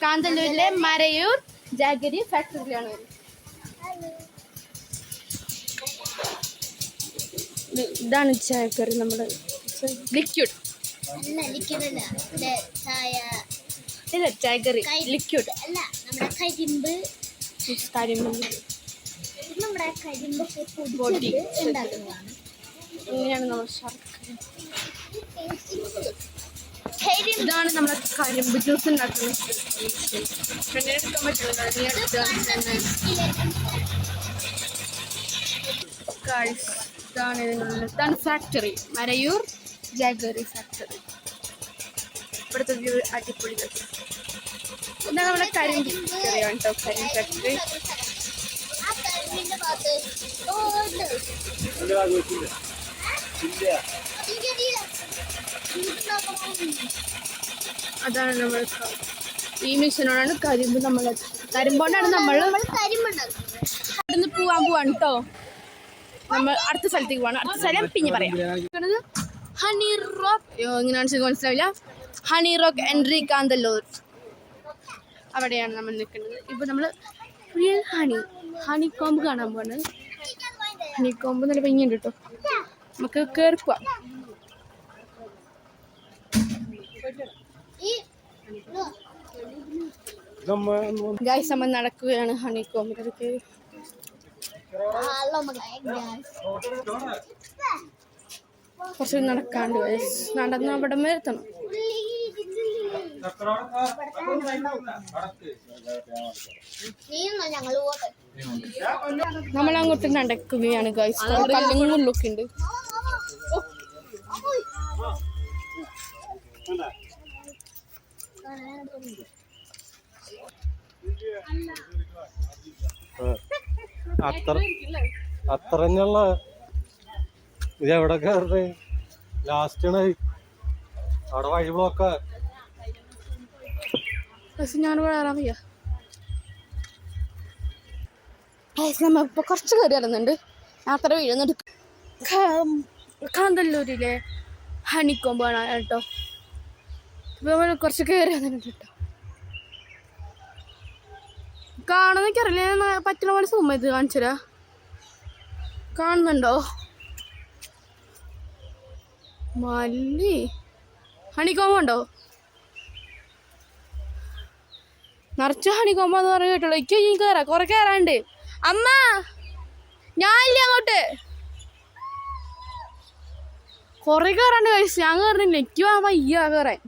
കാന്തല്ലൂരിലെ Marayoor jaggery ഫാക്ടറിയിലാണ്. ഇതാണ് jaggery, നമ്മുടെ liquid. ഇല്ല, ജാഗരി ലിക്വിഡ് അല്ല, നമ്മുടെ കരിമ്പ് പൊടി ഉണ്ടാക്കുന്നതാണ്. ഇങ്ങനെയാണ് നമ്മൾ ശർക്കര. ഇതാണ് നമ്മുടെ കരിമ്പ് ജ്യൂസ് ഉണ്ടാക്കുന്നത്. ഇതാണ് ഫാക്ടറി, മരയൂർ ജാഗറി ഫാക്ടറി. ഇവിടുത്തെ വ്യൂ അടിപൊളി. ഇതാണ് നമ്മുടെ കരിമ്പ് ഫാക്ടറിയാണ് കേട്ടോ, കരിമ്പ് ഫാക്ടറി. അതാണ് നമ്മൾ ഈ മിഷനോടാണ് കരിമ്പ് കരിമ്പോണ്ടാണ് നമ്മൾ അവിടുന്ന് പോവാണ് കേട്ടോ. നമ്മൾ അടുത്ത സ്ഥലത്തേക്ക് പോവാണ്. അടുത്ത സ്ഥലം പിന്നെ പറയാം. ഹണി റോക്ക്, ഇങ്ങനെയാണ് മനസ്സിലാവില്ല. ഹണി റോക്ക് എൻട്രി കാന്തല്ലൂർ, അവിടെയാണ് നമ്മൾ നിൽക്കുന്നത്. ഇപ്പൊ നമ്മൾ റിയൽ ഹണി കോമ്പ് കാണാൻ പോവാണ്. ഹണി കോമ്പ് നല്ല ഭംഗിയുണ്ട് കേട്ടോ. നമുക്ക് കയറി പോവാം. ഗൈസ്, നമ്മൾ നടക്കുകയാണ് ഹണി കോമ്പിലേക്ക്. കുറച്ച് നടക്കാണ്ട് നടന്ന് അവിടെ എത്തണം. നമ്മളങ്ങോട്ട് നടക്കുകയാണ് ഗൈസ്. കല്ലുങ്ങളിലൊക്കെ ഉണ്ട്. അത്രഞ്ഞുള്ള ഇതെവിടെ കയറേ ലാസ്റ്റാണ് അവിടെ വഴി ബ്ലോക്ക്. ഞാൻ കയറാൻ വയ്യ. നമ്മളിപ്പോൾ കുറച്ച് കയറി ഇറങ്ങുന്നുണ്ട്. യാത്ര വീഴുന്നുണ്ട്. കാന്തല്ലൂരിലെ ഹണിക്കോമ്പ് കാണാൻ കേട്ടോ. ഇപ്പം കുറച്ച് കയറി വന്നിട്ടുണ്ട് കേട്ടോ. കാണുന്നൊക്കെ അറിയില്ല, പറ്റുന്ന പോലെ സൂം ചെയ്ത് കാണിച്ചു തരാം. കാണുന്നുണ്ടോ? മല്ലി ഹണിക്കോമ്പുണ്ടോ? നിറച്ച് ഹണിക്കോമ്പെന്ന് പറഞ്ഞ് കേട്ടുള്ളൂ. എനിക്ക് ഈ കയറാം, കുറെ കയറാണ്ട്. അമ്മ ഞാനില്ല, അങ്ങോട്ട് കുറെ കയറാണ്ട് കഴിച്ചു. ഞാൻ കയറുന്നില്ല, എനിക്ക് വയ്യ കയറാൻ,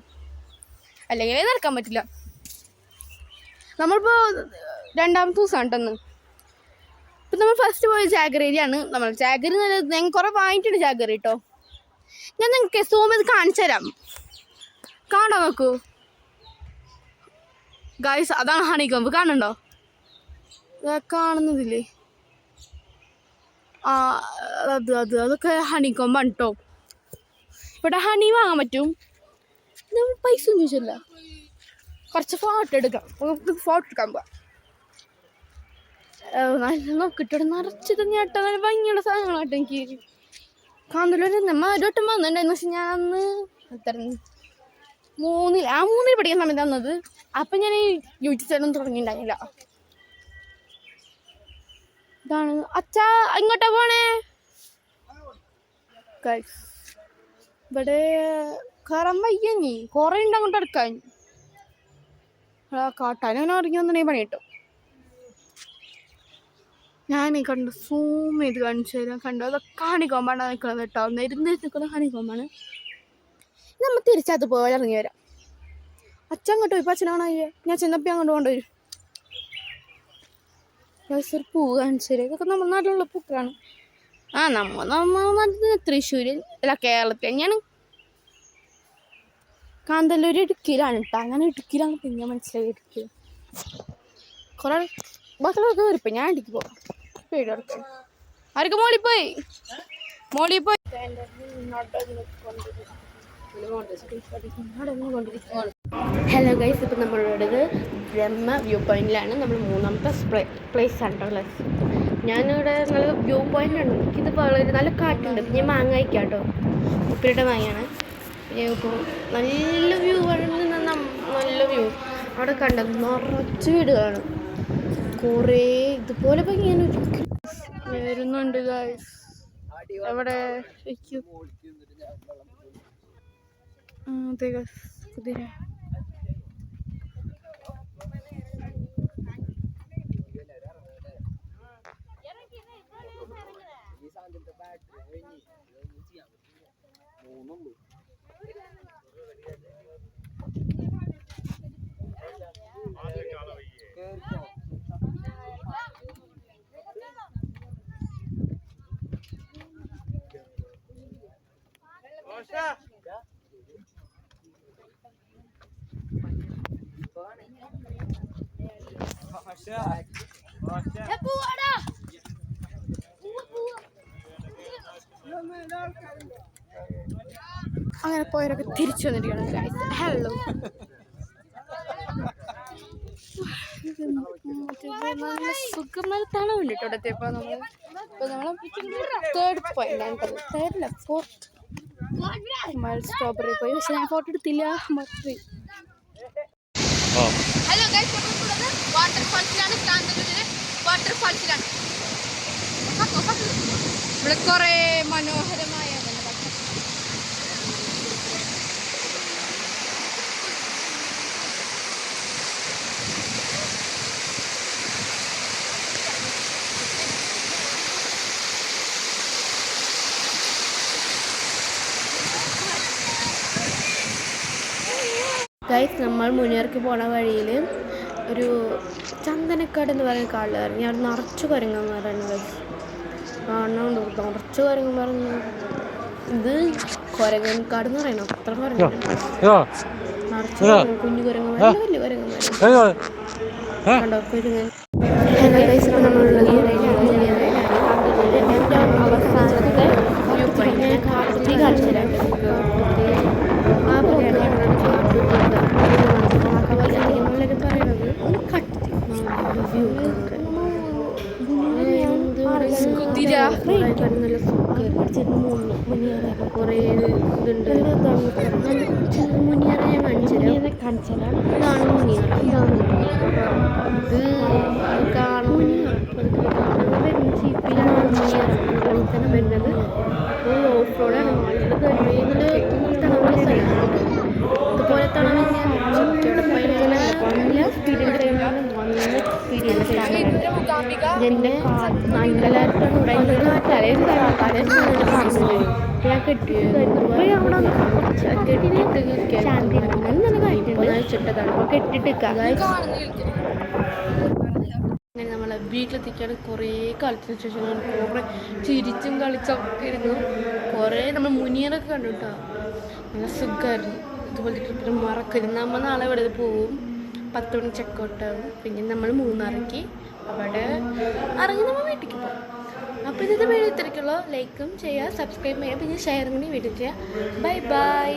അല്ലെങ്കിൽ നടക്കാൻ പറ്റില്ല. നമ്മളിപ്പോൾ രണ്ടാമത്തെ ദിവസമാണ് കേട്ടോ. ഇപ്പം നമ്മൾ ഫസ്റ്റ് പോയ ജാഗറിയാണ്. നമ്മൾ ജാഗറി ഞങ്ങൾ കുറേ വാങ്ങിയിട്ടുണ്ട് ജാഗറി കേട്ടോ. ഞാൻ നിങ്ങൾക്ക് സൂം ചെയ്ത് കാണിച്ചു തരാം, കാണാൻ നോക്കൂ ഗൈസ്. അതാണ് ഹണിക്കോമ്പ്, കാണുന്നുണ്ടോ? കാണുന്നതില്ലേ? അതൊക്കെ ഹണിക്കോമ്പാണ് കേട്ടോ. ഇവിടെ ഹണി വാങ്ങാൻ പറ്റും. നമ്മൾ പൈസ ഒന്നും ചോദിച്ചില്ല. കുറച്ച് ഫോട്ടോ എടുക്കാം, ഫോട്ടോ എടുക്കാൻ പോവാം. നല്ല നോക്കിട്ടോ, നിറച്ചത് ഞേട്ടാ, നല്ല ഭംഗിയുള്ള സാധനങ്ങളാട്ടോ. എനിക്ക് കാന്തല്ലൂർ നമ്മൾ ഒരുവട്ടം വന്നിട്ടുണ്ടായിരുന്നു. പക്ഷെ ഞാൻ അന്ന് മൂന്നിൽ പഠിക്കുന്ന സമയത്ത് വന്നത്. അപ്പം ഞാൻ ഈ യൂട്യൂബ് ചാനൽ തുടങ്ങിയിട്ടുണ്ടായില്ല. ഇതാണ് അച്ഛാ, ഇങ്ങോട്ടാ പോണേ? ഇവിടെ കയറാൻ വയ്യ, നീ കുറേ ഉണ്ട് അങ്ങോട്ട് എടുക്കാൻ. കാട്ടാനങ്ങനെ ഇറങ്ങി വന്നിട്ടുണ്ടെങ്കിൽ പണി കിട്ടും. ഞാനീ കണ്ടു സൂം ചെയ്ത് കാണിച്ചു തരാം. കണ്ടു, അതൊക്കെ ഹണിക്കോമ്പാണ് നിൽക്കുന്നത് കേട്ടോ. നെരുന്ന് നിൽക്കുന്നത് ഹണിക്കോമ്പാണ്. നമ്മൾ തിരിച്ചത് പോലെ ഇറങ്ങി വരാം. അച്ഛൻ അങ്ങോട്ട് പോയി, ഇപ്പം അച്ഛനാണോ ഞാൻ ചെന്നപ്പോൾ അങ്ങോട്ട് കൊണ്ടുവരും. ഒരു പൂ കാണിച്ചു തരാം. ഇതൊക്കെ നമ്മുടെ നാട്ടിലുള്ള പൂക്കളാണ്. നമ്മൾ തൃശ്ശൂരിൽ അല്ല, കേരളത്തിൽ തന്നെയാണ്. കാന്തല്ലൂർ ഇടുക്കിയിലാണ് കേട്ടോ. അങ്ങനെ ഇടുക്കിയിലാണ് പിന്നെ മനസ്സിലായി. ഇടുക്കി കുറേ ബാക്കിയുള്ളവർക്ക് കയറിപ്പോയി. ഞാൻ ഇടുക്കി പോകാം. പേടി എടുക്കാം. ആർക്ക് മോളിൽ പോയി. ഹലോ ഗൈസ്, ഇപ്പം നമ്മളുള്ളത് ബ്രഹ്മ വ്യൂ പോയിന്റിലാണ്. നമ്മൾ മൂന്നാമത്തെ പ്ലേസ് ആണ് കേട്ടോ. ഞാനിവിടെ നല്ല വ്യൂ പോയിന്റാണ്. എനിക്കിത് വളരെ നല്ല കാറ്റുണ്ട്. പിന്നെ മാങ്ങ കഴിക്കാം കേട്ടോ. ഉപ്പിലിട്ട മാങ്ങയാണ്. ഇപ്പോൾ നല്ല വ്യൂ ആണ്. നല്ല വ്യൂ അവിടെ കണ്ടത് നിറച്ച് വീടുകളാണ്. കുറേ ഇതുപോലെ ഞാൻ വരുന്നുണ്ട് ഗൈസ്. അവിടെ കുതിര. അങ്ങനെ പോയവരൊക്കെ തിരിച്ചു വന്നിരിക്കുകയാണ്. ഹലോ, നല്ല സുഖം, നല്ല തണവുണ്ട് കേട്ടോ ഇവിടെ എത്തിയപ്പോൾ. നമ്മൾ തേർഡ് പോയിന്റ്, തേർഡില്ല ഫോർത്ത് മൈൽ സ്ട്രോബെറി പോയി. പക്ഷെ ഞാൻ ഫോട്ടോ എടുത്തില്ല, മറന്നു. Hello guys, വാട്ടർഫാൾസിലാണ്. വാട്ടർഫാൾസിലാണ് ഇവിടെ കുറേ മനോഹരമായ ഗൈസ്. നമ്മൾ മുനിയർക്ക് പോണ വഴിയിൽ ഒരു ചന്ദനക്കാട് എന്ന് പറയുന്ന കാട് ഇറങ്ങി. അവിടെ നിറച്ച് കുരങ്ങന്മാരാണ് ഗൈസ്. കാണാണ്ട് നിറച്ച് കുരങ്ങന്മാർ. ഇത് കുരങ്ങൻകാട് എന്ന് പറയണം. അത്ര കുരങ്ങ, നിറച്ച് കുഞ്ഞു കുരങ്ങന്മാർ, വലിയ കുരങ്ങന്മാർ കണ്ടോ. കുരങ്ങൻ. ഹലോ ഗൈസ്, ഇപ്പോൾ നമ്മളുള്ളത് അവസാനത്തെ വ്യൂ പോയിന്റ് കാട്ടുതീ കാണിച്ചു തരാം. ആ പോലെയാണ് കുറേ ഇതുണ്ട്. മുനിയറ ഞാൻ കാണിച്ചുതരാം. ഇതാണ് മുനിയറ. ഇത് കാണും ജീപ്പിലാണ് മുനിയറ തന്നെ വരുന്നത്. ഓഫ് റോഡാണ്. ഇതുപോലെ തന്നെ എന്നെ നല്ലതായിട്ടാണ് ഞാൻ കെട്ടിട്ടതാണ്. അപ്പോൾ കെട്ടിട്ടിരിക്കാം. അങ്ങനെ നമ്മളെ വീട്ടിലെത്തിക്കാണ്. കുറേ കളിച്ചതിന് ശേഷം കുറേ ചിരിച്ചും കളിച്ചൊക്കെ ഇരുന്നു. കുറേ നമ്മൾ മുനിയറൊക്കെ കണ്ടു കേട്ടോ. നല്ല സുഖമായിരുന്നു. ഇതുപോലെ ട്രിപ്പിന് മറക്കരുത്. നമ്മൾ നാളെ ഇവിടെ പോവും. 10 മണി ചെക്കൗട്ടാവും. പിന്നെ നമ്മൾ മൂന്നാറിക്ക് അവിടെ ഇറങ്ങി നമ്മൾ വീട്ടിലേക്ക് പോകും. അപ്പോൾ ഇന്നത്തെ വീഡിയോ ഇത്രയ്ക്കുള്ളൂ. ലൈക്കും ചെയ്യുക, സബ്സ്ക്രൈബ് ചെയ്യുക, പിന്നെ ഷെയറും കൂടി വീഡിയോ ചെയ്യുക. Bye bye.